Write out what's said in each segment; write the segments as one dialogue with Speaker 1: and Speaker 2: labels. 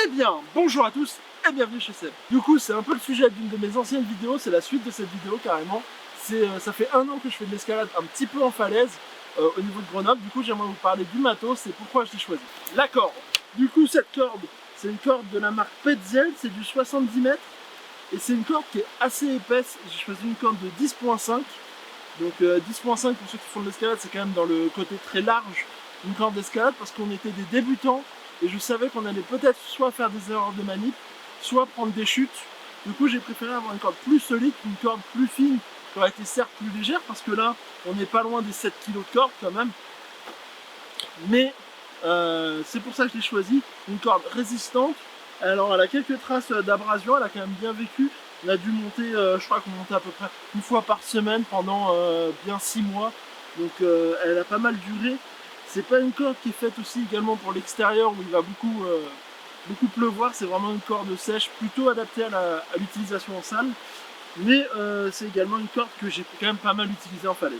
Speaker 1: Eh bien, bonjour à tous et bienvenue chez Seb. Du coup, c'est un peu le sujet d'une de mes anciennes vidéos, c'est la suite de cette vidéo carrément. Ça fait un an que je fais de l'escalade un petit peu en falaise au niveau de Grenoble. Du coup, j'aimerais vous parler du matos et pourquoi je l'ai choisi. La corde. Du coup, cette corde, c'est une corde de la marque Petzl, c'est du 70 mètres. Et c'est une corde qui est assez épaisse. J'ai choisi une corde de 10.5. Donc 10.5 pour ceux qui font de l'escalade, c'est quand même dans le côté très large d'une corde d'escalade parce qu'on était des débutants et je savais qu'on allait peut-être soit faire des erreurs de manip, soit prendre des chutes. Du coup, j'ai préféré avoir une corde plus solide, une corde plus fine, qui aurait été certes plus légère parce que là, on n'est pas loin des 7 kg de corde quand même. Mais c'est pour ça que je l'ai choisi, une corde résistante. Alors elle a quelques traces d'abrasion, elle a quand même bien vécu. On a dû monter, je crois qu'on montait à peu près une fois par semaine pendant bien 6 mois. Donc elle a pas mal duré. C'est pas une corde qui est faite aussi également pour l'extérieur où il va beaucoup pleuvoir. C'est vraiment une corde sèche, plutôt adaptée à l'utilisation en salle. Mais c'est également une corde que j'ai quand même pas mal utilisée en falaise.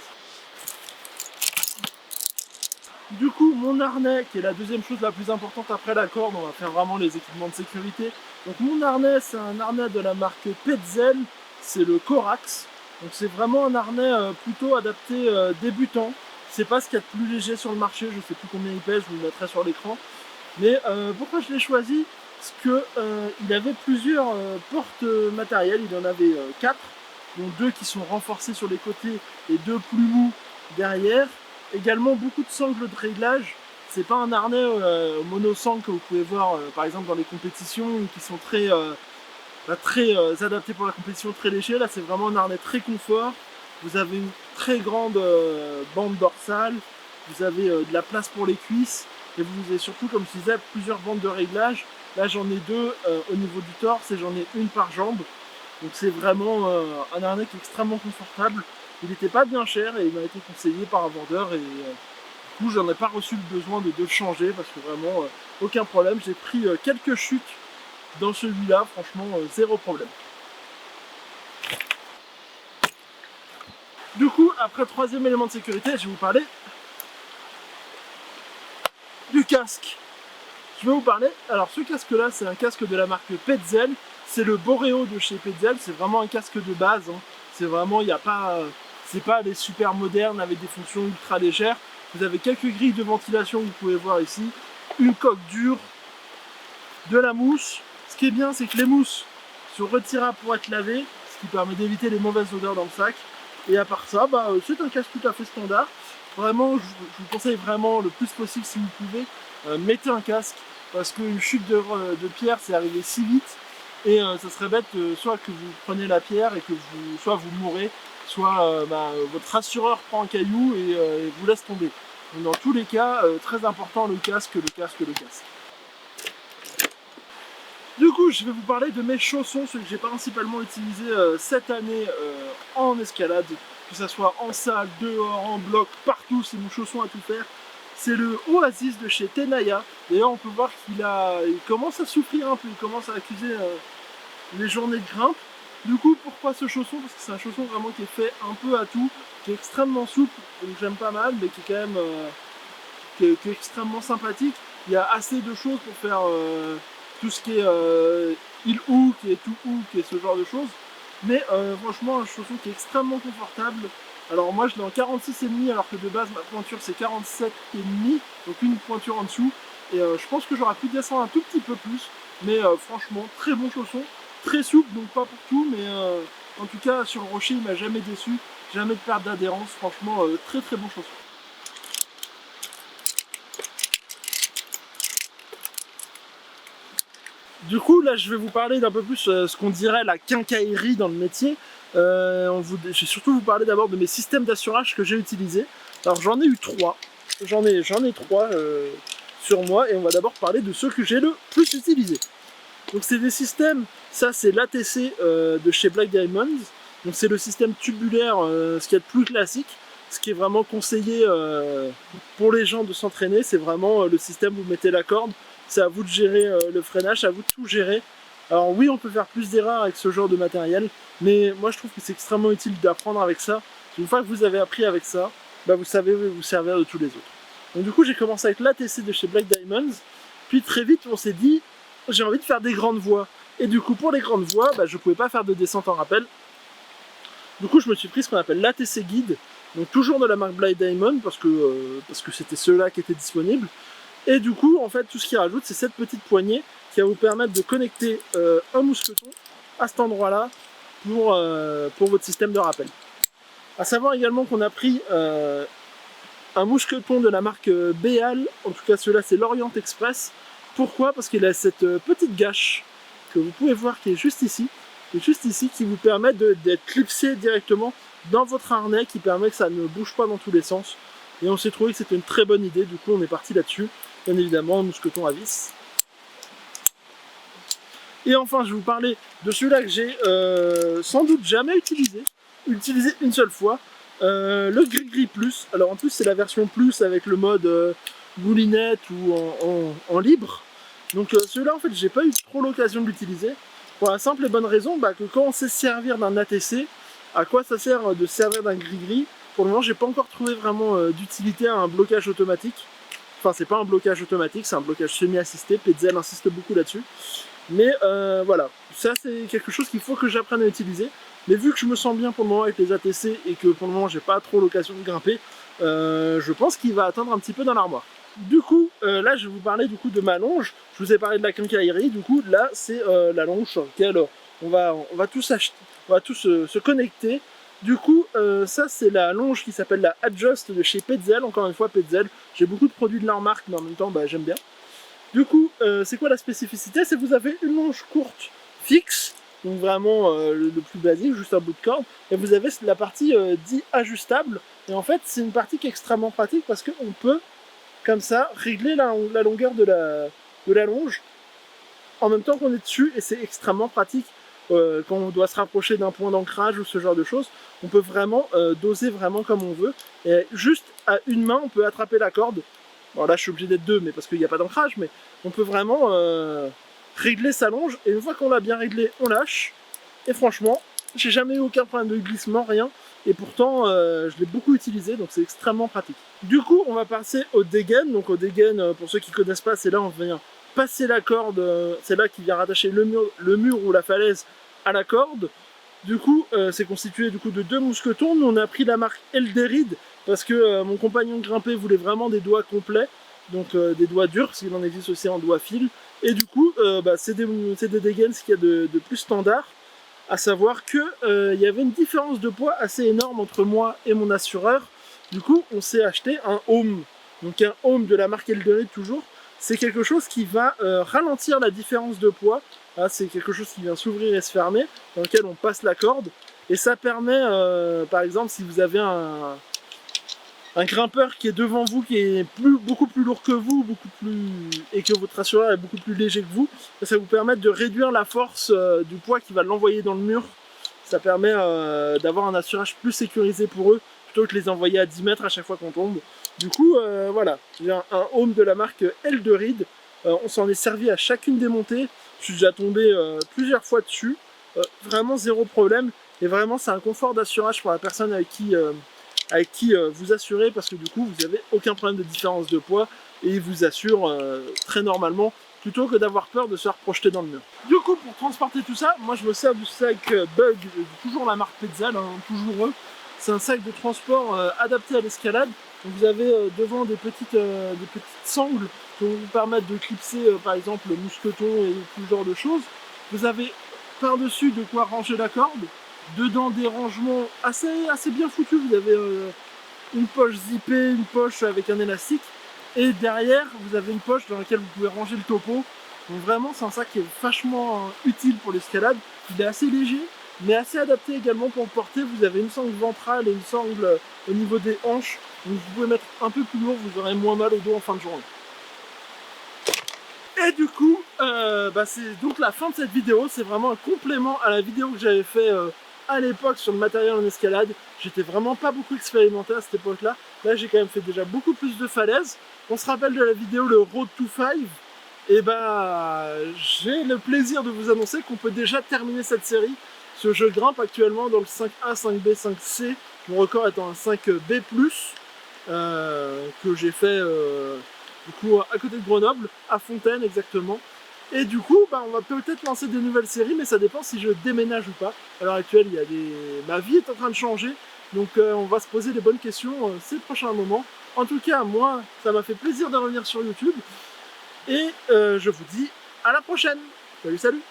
Speaker 1: Du coup, mon harnais, qui est la deuxième chose la plus importante après la corde, on va faire vraiment les équipements de sécurité. Donc mon harnais, c'est un harnais de la marque Petzl, c'est le Corax. Donc c'est vraiment un harnais plutôt adapté débutant. C'est pas ce qu'il y a de plus léger sur le marché, je sais plus combien il pèse, je vous le mettrai sur l'écran. Mais pourquoi je l'ai choisi? Parce que il avait plusieurs portes matérielles, il en avait 4, dont 2 qui sont renforcés sur les côtés et 2 plus mous derrière. Également beaucoup de sangles de réglage. C'est pas un harnais mono-sangle que vous pouvez voir par exemple dans les compétitions qui sont très adaptés pour la compétition, très léger. Là c'est vraiment un harnais très confort. Vous avez une très grande bande dorsale, vous avez de la place pour les cuisses et vous avez surtout, comme je disais, plusieurs bandes de réglage. Là j'en ai 2 au niveau du torse et j'en ai une par jambe. Donc c'est vraiment un harnais qui est extrêmement confortable. Il n'était pas bien cher et il m'a été conseillé par un vendeur et du coup j'en ai pas reçu le besoin de le changer parce que vraiment aucun problème. J'ai pris quelques chutes dans celui-là, franchement zéro problème. Du coup, après troisième élément de sécurité, je vais vous parler du casque. Je vais vous parler, alors ce casque là c'est un casque de la marque Petzl, c'est le Boreo de chez Petzl, c'est vraiment un casque de base, hein. C'est vraiment, il n'y a pas, c'est pas des super modernes avec des fonctions ultra légères. Vous avez quelques grilles de ventilation que vous pouvez voir ici, une coque dure, de la mousse. Ce qui est bien, c'est que les mousses sont retirables pour être lavées, ce qui permet d'éviter les mauvaises odeurs dans le sac. Et à part ça, c'est un casque tout à fait standard. Vraiment, je vous conseille vraiment le plus possible si vous pouvez, mettez un casque parce qu'une chute de pierre c'est arrivé si vite et ça serait bête soit que vous preniez la pierre et que soit vous mourrez, soit votre assureur prend un caillou et vous laisse tomber. Donc, dans tous les cas, très important le casque. Du coup, je vais vous parler de mes chaussons, ceux que j'ai principalement utilisés cette année en escalade, que ce soit en salle, dehors, en bloc, partout, c'est mon chausson à tout faire. C'est le Oasis de chez Tenaya. D'ailleurs, on peut voir il commence à souffrir un peu, il commence à accuser les journées de grimpe. Du coup, pourquoi ce chausson? Parce que c'est un chausson vraiment qui est fait un peu à tout, qui est extrêmement souple, donc j'aime pas mal, mais qui est quand même qui est extrêmement sympathique. Il y a assez de choses pour faire tout ce qui est heel hook et tout hook et ce genre de choses. Mais franchement, un chausson qui est extrêmement confortable. Alors moi je l'ai en 46,5 alors que de base ma pointure c'est 47,5, donc une pointure en dessous. Et je pense que j'aurais pu descendre un tout petit peu plus. Mais franchement, très bon chausson, très souple, donc pas pour tout, mais en tout cas sur le rocher il m'a jamais déçu, jamais de perte d'adhérence, franchement très très bon chausson. Du coup, là, je vais vous parler d'un peu plus ce qu'on dirait la quincaillerie dans le métier. Je vais surtout vous parler d'abord de mes systèmes d'assurage que j'ai utilisés. Alors, j'en ai eu 3. J'en ai 3 sur moi et on va d'abord parler de ceux que j'ai le plus utilisés. Donc, c'est des systèmes, ça c'est l'ATC de chez Black Diamonds. Donc, c'est le système tubulaire, ce qu'il y a de plus classique. Ce qui est vraiment conseillé pour les gens de s'entraîner, c'est vraiment le système où vous mettez la corde. C'est à vous de gérer le freinage, c'est à vous de tout gérer. Alors oui, on peut faire plus d'erreurs avec ce genre de matériel, mais moi je trouve que c'est extrêmement utile d'apprendre avec ça. Une fois que vous avez appris avec ça, vous savez vous servir de tous les autres. Donc du coup, j'ai commencé avec l'ATC de chez Black Diamonds, puis très vite on s'est dit, j'ai envie de faire des grandes voies. Et du coup, pour les grandes voies, je pouvais pas faire de descente en rappel. Du coup, je me suis pris ce qu'on appelle l'ATC Guide, donc toujours de la marque Bly Diamond, parce que c'était ceux-là qui étaient disponibles. Et du coup, en fait, tout ce qu'il rajoute, c'est cette petite poignée qui va vous permettre de connecter un mousqueton à cet endroit-là pour votre système de rappel. A savoir également qu'on a pris un mousqueton de la marque Béal, en tout cas celui-là c'est l'Orient Express. Pourquoi? Parce qu'il a cette petite gâche que vous pouvez voir qui est juste ici, qui vous permet d'être clipsé directement dans votre harnais, qui permet que ça ne bouge pas dans tous les sens. Et on s'est trouvé que c'était une très bonne idée, du coup on est parti là-dessus. Bien évidemment, un mousqueton à vis. Et enfin, je vais vous parler de celui-là que j'ai sans doute jamais utilisé une seule fois. Le Gris-Gris Plus. Alors en plus, c'est la version Plus avec le mode moulinette ou en libre. Donc celui-là, en fait, j'ai pas eu trop l'occasion de l'utiliser. Pour la simple et bonne raison que quand on sait servir d'un ATC, à quoi ça sert de servir d'un Gris-Gris? Pour le moment, j'ai pas encore trouvé vraiment d'utilité à un blocage automatique. Enfin, c'est pas un blocage automatique, c'est un blocage semi-assisté. Petzl insiste beaucoup là-dessus. Mais voilà, ça c'est quelque chose qu'il faut que j'apprenne à utiliser. Mais vu que je me sens bien pour le moment avec les ATC et que pour le moment j'ai pas trop l'occasion de grimper, je pense qu'il va attendre un petit peu dans l'armoire. Du coup, là je vais vous parler du coup de ma longe. Je vous ai parlé de la quincaillerie, du coup là c'est la longe sur laquelle on va tous se connecter. Du coup, ça c'est la longe qui s'appelle la Adjust de chez Petzl. Encore une fois, Petzl, j'ai beaucoup de produits de leur marque, mais en même temps j'aime bien. Du coup, c'est quoi la spécificité? C'est que vous avez une longe courte fixe, donc vraiment le plus basique, juste un bout de corde, et vous avez la partie dit ajustable, et en fait c'est une partie qui est extrêmement pratique parce qu'on peut, comme ça, régler la longueur de la longe en même temps qu'on est dessus, et c'est extrêmement pratique quand on doit se rapprocher d'un point d'ancrage ou ce genre de choses. On peut vraiment doser vraiment comme on veut, et juste à une main on peut attraper la corde. Bon là je suis obligé d'être deux, mais parce qu'il n'y a pas d'ancrage, mais on peut vraiment régler sa longe, et une fois qu'on l'a bien réglé, on lâche, et franchement, j'ai jamais eu aucun problème de glissement, rien, et pourtant je l'ai beaucoup utilisé, donc c'est extrêmement pratique. Du coup, on va passer au dégaine. Donc au dégaine, pour ceux qui connaissent pas, c'est là on vient passer la corde, c'est là qui vient rattacher le mur ou la falaise à la corde. Du coup, c'est constitué du coup de deux mousquetons. Nous on a pris la marque Elderide, parce que mon compagnon de grimper voulait vraiment des doigts complets, donc des doigts durs, parce qu'il en existe aussi en doigts fil. Et du coup, c'est des dégaines, ce qu'il y a de plus standard, à savoir que il y avait une différence de poids assez énorme entre moi et mon assureur. Du coup, on s'est acheté un Home. Donc un Home de la marque Elderide toujours. C'est quelque chose qui va ralentir la différence de poids. C'est quelque chose qui vient s'ouvrir et se fermer, dans lequel on passe la corde. Et ça permet, par exemple, si vous avez un grimpeur qui est devant vous, qui est beaucoup plus lourd que vous, et que votre assureur est beaucoup plus léger que vous, ça va vous permettre de réduire la force du poids qui va l'envoyer dans le mur. Ça permet d'avoir un assurage plus sécurisé pour eux, plutôt que de les envoyer à 10 mètres à chaque fois qu'on tombe. Du coup, voilà, j'ai un Home de la marque Elderide. On s'en est servi à chacune des montées. Je suis déjà tombé plusieurs fois dessus. Vraiment zéro problème. Et vraiment, c'est un confort d'assurage pour la personne avec qui vous assurez, parce que du coup, vous n'avez aucun problème de différence de poids et il vous assure très normalement, plutôt que d'avoir peur de se faire projeter dans le mur. Du coup, pour transporter tout ça, moi je me sers du sac Bug, toujours la marque Petzl, toujours eux. C'est un sac de transport adapté à l'escalade. Vous avez devant des petites sangles qui vont vous permettre de clipser par exemple le mousqueton et tout ce genre de choses. Vous avez par-dessus de quoi ranger la corde. Dedans des rangements assez bien foutus. Vous avez une poche zippée, une poche avec un élastique. Et derrière, vous avez une poche dans laquelle vous pouvez ranger le topo. Donc vraiment, c'est un sac qui est vachement utile pour l'escalade. Il est assez léger, mais assez adapté également pour le porter. Vous avez une sangle ventrale et une sangle au niveau des hanches. Donc vous pouvez mettre un peu plus lourd, vous aurez moins mal au dos en fin de journée. Et du coup, c'est donc la fin de cette vidéo. C'est vraiment un complément à la vidéo que j'avais fait à l'époque sur le matériel en escalade. J'étais vraiment pas beaucoup expérimenté à cette époque-là. Là, j'ai quand même fait déjà beaucoup plus de falaises. On se rappelle de la vidéo le Road to 5. Et j'ai le plaisir de vous annoncer qu'on peut déjà terminer cette série. Ce jeu grimpe actuellement dans le 5A, 5B, 5C. Mon record étant un 5B+, que j'ai fait du coup à côté de Grenoble, à Fontaine exactement. Et du coup, bah, on va peut-être lancer des nouvelles séries, mais ça dépend si je déménage ou pas. À l'heure actuelle, ma vie est en train de changer, donc on va se poser les bonnes questions ces prochains moments. En tout cas, moi, ça m'a fait plaisir de revenir sur YouTube, et je vous dis à la prochaine. Salut, salut!